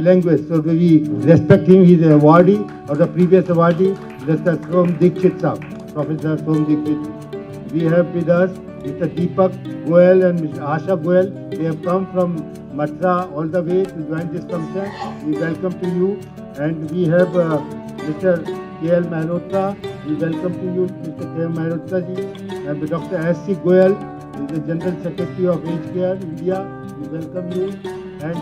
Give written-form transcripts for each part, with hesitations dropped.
language. So we respect him. He is an awardee of the previous awardee, Mr. Som Dikshit Saab, Professor Som Dikshit. We have with us Mr. Deepak Goel and Mr. Asha Goel. They have come from Mathura all the way to join this function. We welcome to you. And we have Mr. K.L. Mehrotra. We welcome to you, Mr. K.L. Mehrotra ji. And Dr. S.C. Goel, who is the General Secretary of Aged Care India. We welcome you. And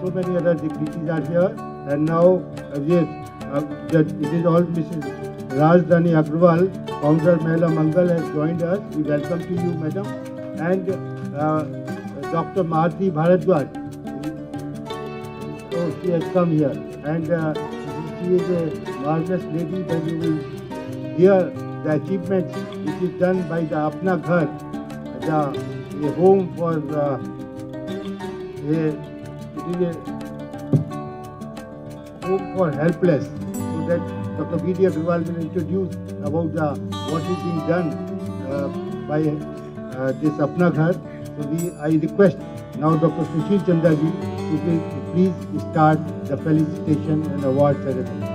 so many other dignitaries are here. And now, it is all Mrs. Rajdhani Agrawal, founder Mahila Mangal, has joined us. We welcome to you, madam. And Dr. Maharti Bharadwaj. Oh, she has come here. And she is a marvelous lady. Then you will hear the achievements which is done by the Apna Ghar, a home for home for helpless. So that Dr. V.D. Agrawal will introduce about what is being done by this Apna Ghar. So I request now Dr. Sushil Chandra ji to please start the felicitation and award ceremony.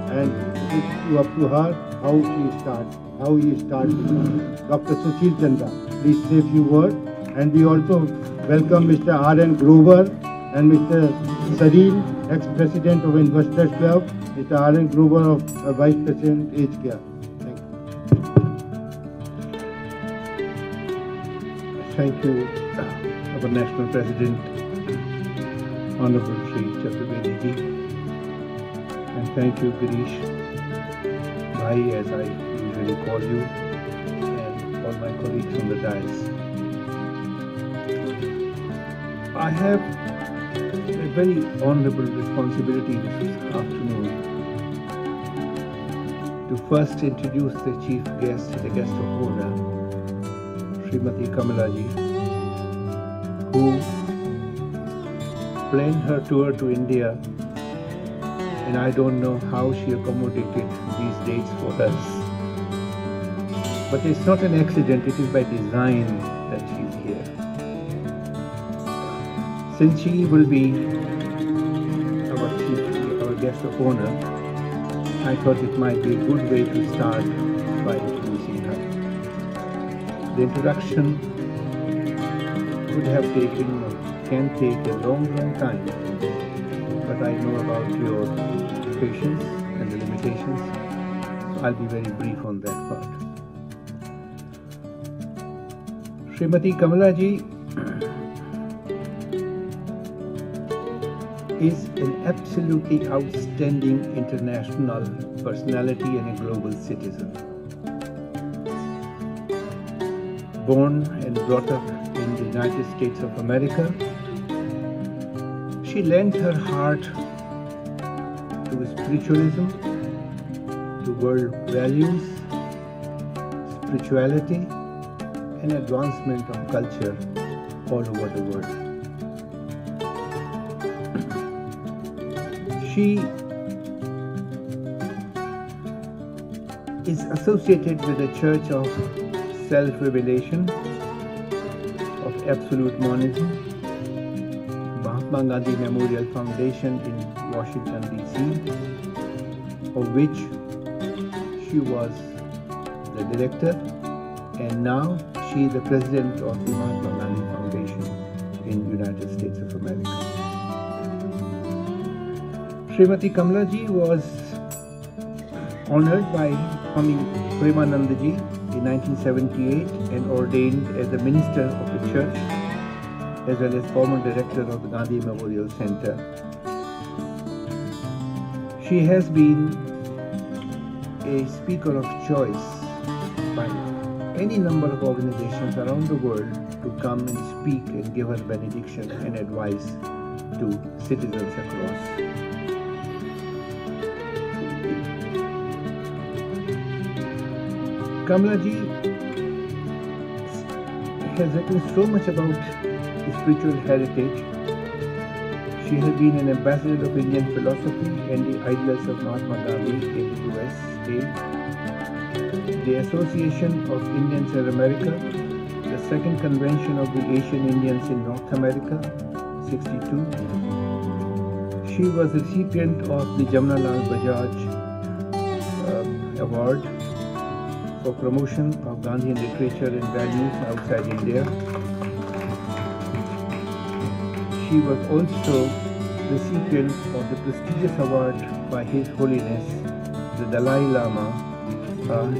And it is up to her how he starts. Dr. Sushil Chandra, please say a few words. And we also welcome Mr. R.N. Grover and Mr. Sareen, ex-president of Investors Club, Mr. R.N. Grover of Vice President Aged Care. Thank you, our National President, Honorable Shri Chaturvedi ji, and thank you, Girish Bhai, as I usually call you, and all my colleagues on the dais. I have a very honorable responsibility this afternoon to first introduce the chief guest, the guest of honor, Srimati Kamalaji, who planned her tour to India, and I don't know how she accommodated these dates for us. But it's not an accident, it is by design that she's here. Since she will be our guest of honor, I thought it might be a good way to start by introducing her. The introduction can take a long time, but I know about your patience and the limitations, so I'll be very brief on that part. Srimati Kamalaji is an absolutely outstanding international personality and a global citizen. Born and brought up in the United States of America, she lent her heart to spiritualism, to world values, spirituality, and advancement of culture all over the world. She is associated with the Church of Self-Revelation, of Absolute Monism, Mahatma Gandhi Memorial Foundation in Washington, D.C., of which she was the director, and now she is the president of the Mahatma Gandhi Foundation in the United States of America. Srimati Kamalaji was honored by Swami Premanandaji in 1978 and ordained as the minister of the church as well as former director of the Gandhi Memorial Center. She has been a speaker of choice by any number of organizations around the world to come and speak and give her benediction and advice to citizens across. Kamalaji has written so much about spiritual heritage. She has been an ambassador of Indian philosophy and the ideals of Mahatma Gandhi in the USA, the Association of Indians in America, the Second Convention of the Asian Indians in North America, 1962. She was the recipient of the Jamnalal Bajaj Award for promotion of Gandhian literature and values outside India. She was also recipient of the prestigious award by His Holiness the Dalai Lama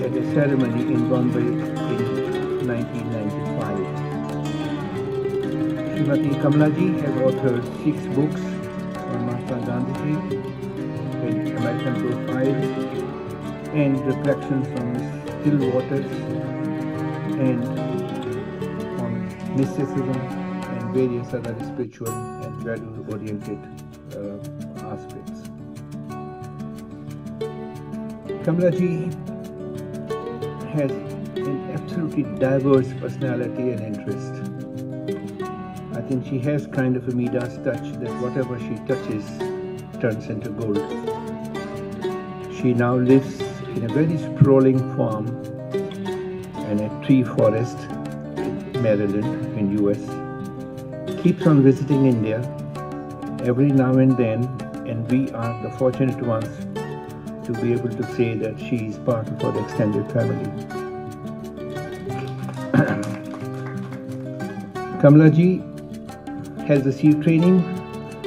at a ceremony in Bombay in 1995. Srimati Kamlaji has authored 6 books on Mahatma Gandhiji, an American Profile, and reflections on still waters, and on mysticism and various other spiritual and value-oriented aspects. Kamlaji has an absolutely diverse personality and interest. I think she has kind of a Midas touch that whatever she touches turns into gold. She now lives in a very sprawling farm and a tree forest in Maryland in US. Keeps on visiting India every now and then, and we are the fortunate ones to be able to say that she is part of our extended family. Kamlaji has received training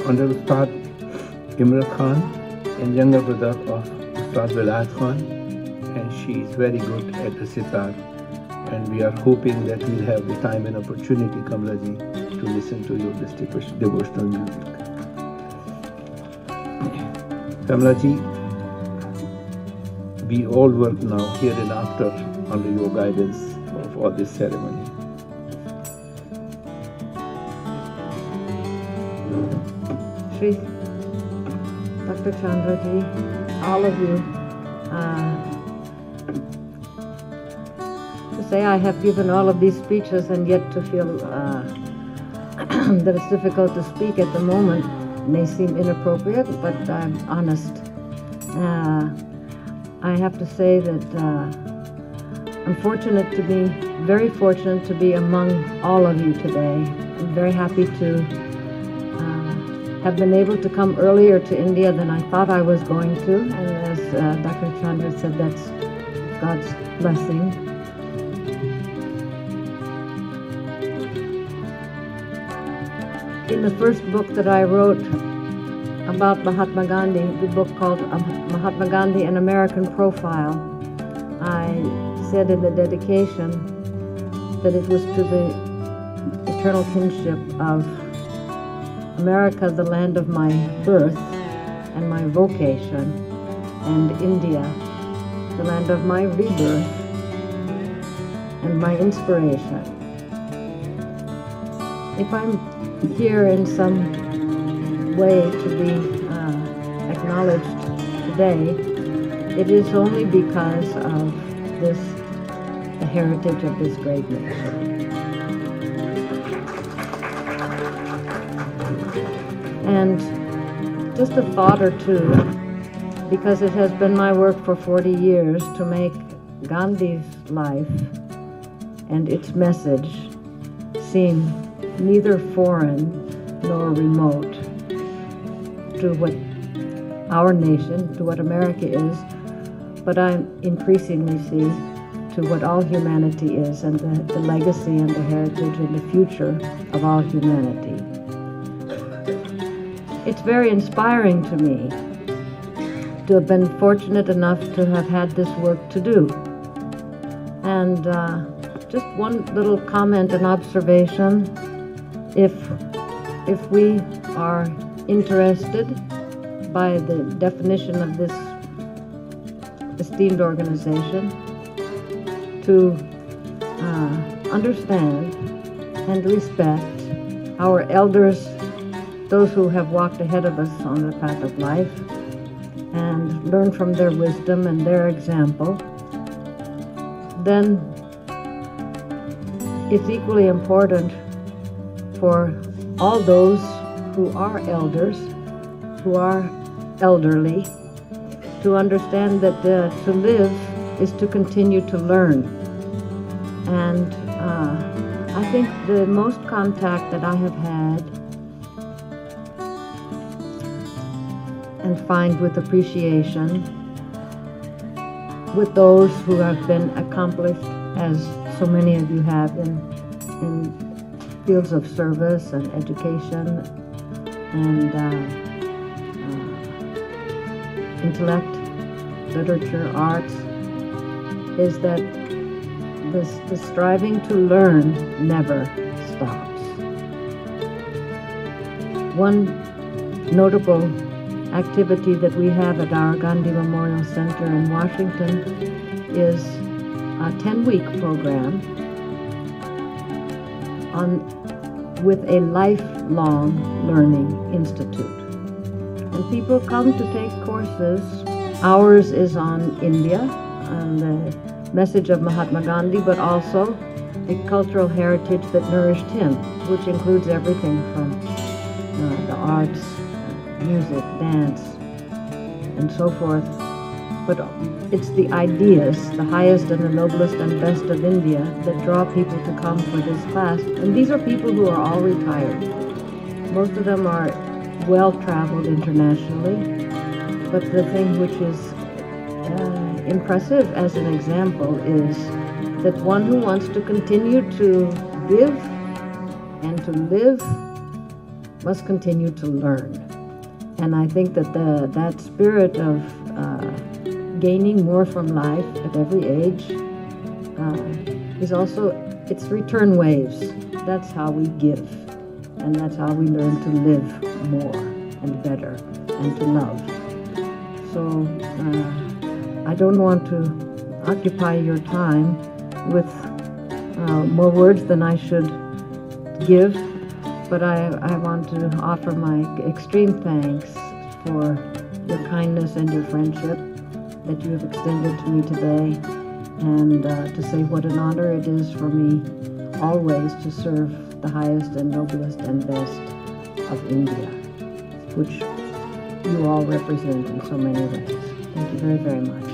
under Ustad Imran Khan and younger brother of Ustad Vilayat Khan, and she is very good at the sitar, and we are hoping that we'll have the time and opportunity, Kamlaji, to listen to your distinguished devotional music. Kamlaji, we all work now here and after under your guidance for this ceremony. Shri Dr. Chandraji, all of you, to say I have given all of these speeches and yet to feel that it's difficult to speak at the moment may seem inappropriate, but I'm honest. I have to say that I'm very fortunate to be among all of you today. I'm very happy to have been able to come earlier to India than I thought I was going to, and as Dr. Chandra said, that's God's blessing. In the first book that I wrote about Mahatma Gandhi, the book called Mahatma Gandhi, An American Profile, I said in the dedication that it was to the eternal kinship of America, the land of my birth and my vocation, and India, the land of my rebirth and my inspiration. If I'm here in some way to be acknowledged today, it is only because of the heritage of this great nation. And just a thought or two, because it has been my work for 40 years to make Gandhi's life and its message seem neither foreign nor remote to what our nation, to what America is, but I increasingly see to what all humanity is, and the legacy and the heritage and the future of all humanity. It's very inspiring to me to have been fortunate enough to have had this work to do. And just one little comment and observation. If we are interested by the definition of this esteemed organization to understand and respect our elders, those who have walked ahead of us on the path of life, and learn from their wisdom and their example, then it's equally important for all those who are elders, who are elderly, to understand that to live is to continue to learn. And I think the most contact that I have had and find with appreciation with those who have been accomplished, as so many of you have, in fields of service and education and intellect, literature, arts, is that the striving to learn never stops. One notable activity that we have at our Gandhi Memorial Center in Washington is a 10-week program with a lifelong learning institute. And people come to take courses. Ours is on India, on the message of Mahatma Gandhi, but also the cultural heritage that nourished him, which includes everything from the arts, music, dance, and so forth. But it's the ideas, the highest and the noblest and best of India, that draw people to come for this class. And these are people who are all retired. Most of them are well-traveled internationally. But the thing which is impressive as an example is that one who wants to continue to give and to live must continue to learn. And I think that that spirit of gaining more from life at every age is also, it's return waves. That's how we give, and that's how we learn to live more and better and to love. So I don't want to occupy your time with more words than I should give, but I want to offer my extreme thanks for your kindness and your friendship that you have extended to me today, and to say what an honor it is for me always to serve the highest and noblest and best of India, which you all represent in so many ways. Thank you very, very much.